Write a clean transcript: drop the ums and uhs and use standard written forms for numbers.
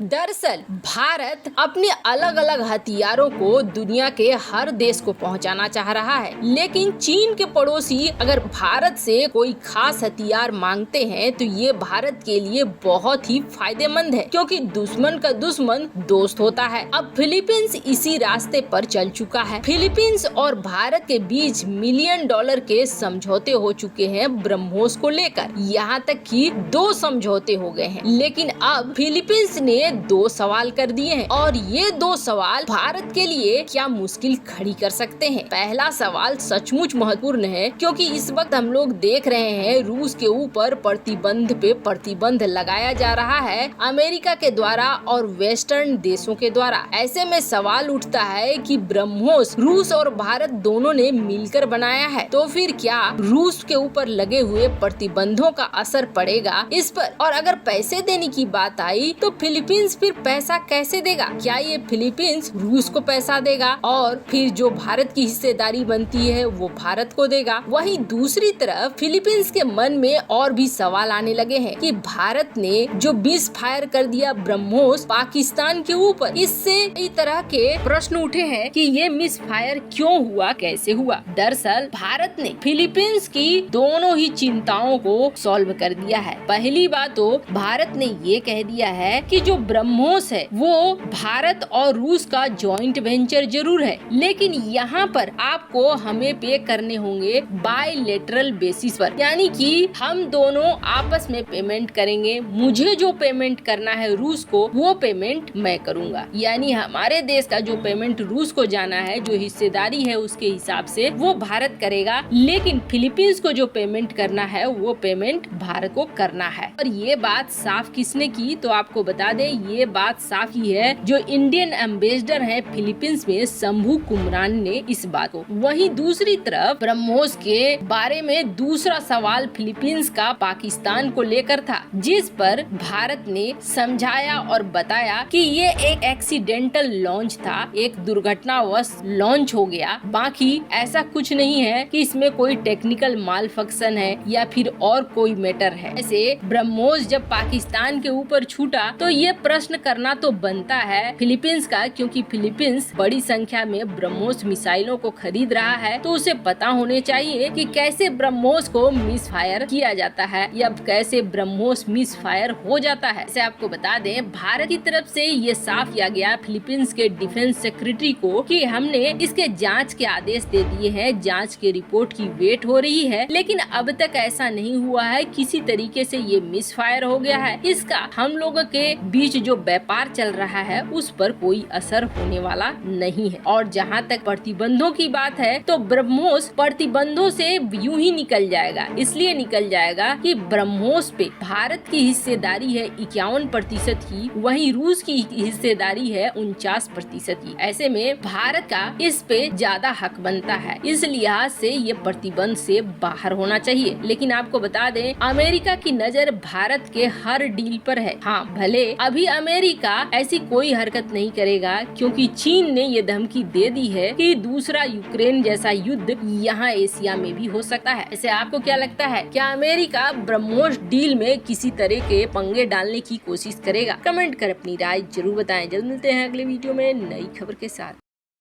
दरअसल भारत अपने अलग अलग हथियारों को दुनिया के हर देश को पहुंचाना चाह रहा है, लेकिन चीन के पड़ोसी अगर भारत से कोई खास हथियार मांगते हैं तो ये भारत के लिए बहुत ही फायदेमंद है, क्योंकि दुश्मन का दुश्मन दोस्त होता है। अब फिलीपींस इसी रास्ते पर चल चुका है। फिलीपींस और भारत के बीच $मिलियन के समझौते हो चुके हैं ब्रह्मोस को लेकर। यहाँ तक कि 2 समझौते हो गए हैं, लेकिन अब फिलीपींस ने 2 सवाल कर दिए हैं और ये 2 सवाल भारत के लिए क्या मुश्किल खड़ी कर सकते हैं। पहला सवाल सचमुच महत्वपूर्ण है, क्योंकि इस वक्त हम लोग देख रहे हैं रूस के ऊपर प्रतिबंध पे प्रतिबंध लगाया जा रहा है अमेरिका के द्वारा और वेस्टर्न देशों के द्वारा। ऐसे में सवाल उठता है कि ब्रह्मोस रूस और भारत दोनों ने मिलकर बनाया है, तो फिर क्या रूस के ऊपर लगे हुए प्रतिबंधों का असर पड़ेगा इस पर। और अगर पैसे देने की बात आई तो फिलीपींस फिर पैसा कैसे देगा? क्या ये फिलीपींस रूस को पैसा देगा और फिर जो भारत की हिस्सेदारी बनती है वो भारत को देगा? वहीं दूसरी तरफ फिलीपींस के मन में और भी सवाल आने लगे हैं कि भारत ने जो मिस फायर कर दिया ब्रह्मोस पाकिस्तान के ऊपर, इससे कई तरह के प्रश्न उठे हैं कि ये मिस फायर क्यों हुआ, कैसे हुआ। दरअसल भारत ने फिलीपींस की दोनों ही चिंताओं को सॉल्व कर दिया है। पहली बात तो भारत ने ये कह दिया है कि जो ब्रह्मोस है वो भारत और रूस का जॉइंट वेंचर जरूर है, लेकिन यहाँ पर आपको हमें पे करने होंगे बायलैटरल बेसिस पर, यानी कि हम दोनों आपस में पेमेंट करेंगे। मुझे जो पेमेंट करना है रूस को वो पेमेंट मैं करूँगा, यानी हमारे देश का जो पेमेंट रूस को जाना है, जो हिस्सेदारी है उसके हिसाब से वो भारत करेगा, लेकिन फिलीपींस को जो पेमेंट करना है वो पेमेंट भारत को करना है। और ये बात साफ किसने की तो आपको बता दें, ये बात साफ ही है जो इंडियन एम्बेसडर है फिलीपींस में शंभू कुमरान ने इस बात को। वहीं दूसरी तरफ ब्रह्मोस के बारे में दूसरा सवाल फिलीपींस का पाकिस्तान को लेकर था, जिस पर भारत ने समझाया और बताया कि ये एक एक्सीडेंटल लॉन्च था, एक दुर्घटनावश लॉन्च हो गया, बाकी ऐसा कुछ नहीं है कि इसमें कोई टेक्निकल माल फंक्शन है या फिर और कोई मैटर है। ऐसे ब्रह्मोस जब पाकिस्तान के ऊपर छूटा तो ये प्रश्न करना तो बनता है फिलीपींस का, क्योंकि फिलीपींस बड़ी संख्या में ब्रह्मोस मिसाइलों को खरीद रहा है, तो उसे पता होने चाहिए कि कैसे ब्रह्मोस को मिस फायर किया जाता है या कैसे ब्रह्मोस मिस फायर हो जाता है। इसे आपको बता दें, भारत की तरफ से ये साफ किया गया फिलीपींस के डिफेंस सेक्रेटरी को कि हमने इसके जांच के आदेश दे दिए हैं, जांच की रिपोर्ट की वेट हो रही है, लेकिन अब तक ऐसा नहीं हुआ है किसी तरीके से ये मिस फायर हो गया है। इसका हम लोगों के बीच जो व्यापार चल रहा है उस पर कोई असर होने वाला नहीं है। और जहां तक प्रतिबंधों की बात है तो ब्रह्मोस प्रतिबंधों से यूं ही निकल जाएगा, इसलिए निकल जाएगा कि ब्रह्मोस पे भारत की हिस्सेदारी है 51% की, वहीं रूस की हिस्सेदारी है 49% की। ऐसे में भारत का इस पे ज्यादा हक बनता है, इस लिहाज से ये प्रतिबंध से बाहर होना चाहिए। लेकिन आपको बता दें, अमेरिका की नजर भारत के हर डील पर है। हाँ, भले अभी अमेरिका ऐसी कोई हरकत नहीं करेगा, क्योंकि चीन ने ये धमकी दे दी है कि दूसरा यूक्रेन जैसा युद्ध यहाँ एशिया में भी हो सकता है। ऐसे आपको क्या लगता है, क्या अमेरिका ब्रह्मोस डील में किसी तरह के पंगे डालने की कोशिश करेगा? कमेंट कर अपनी राय जरूर बताएं। जल्द मिलते हैं अगले वीडियो में नई खबर के साथ।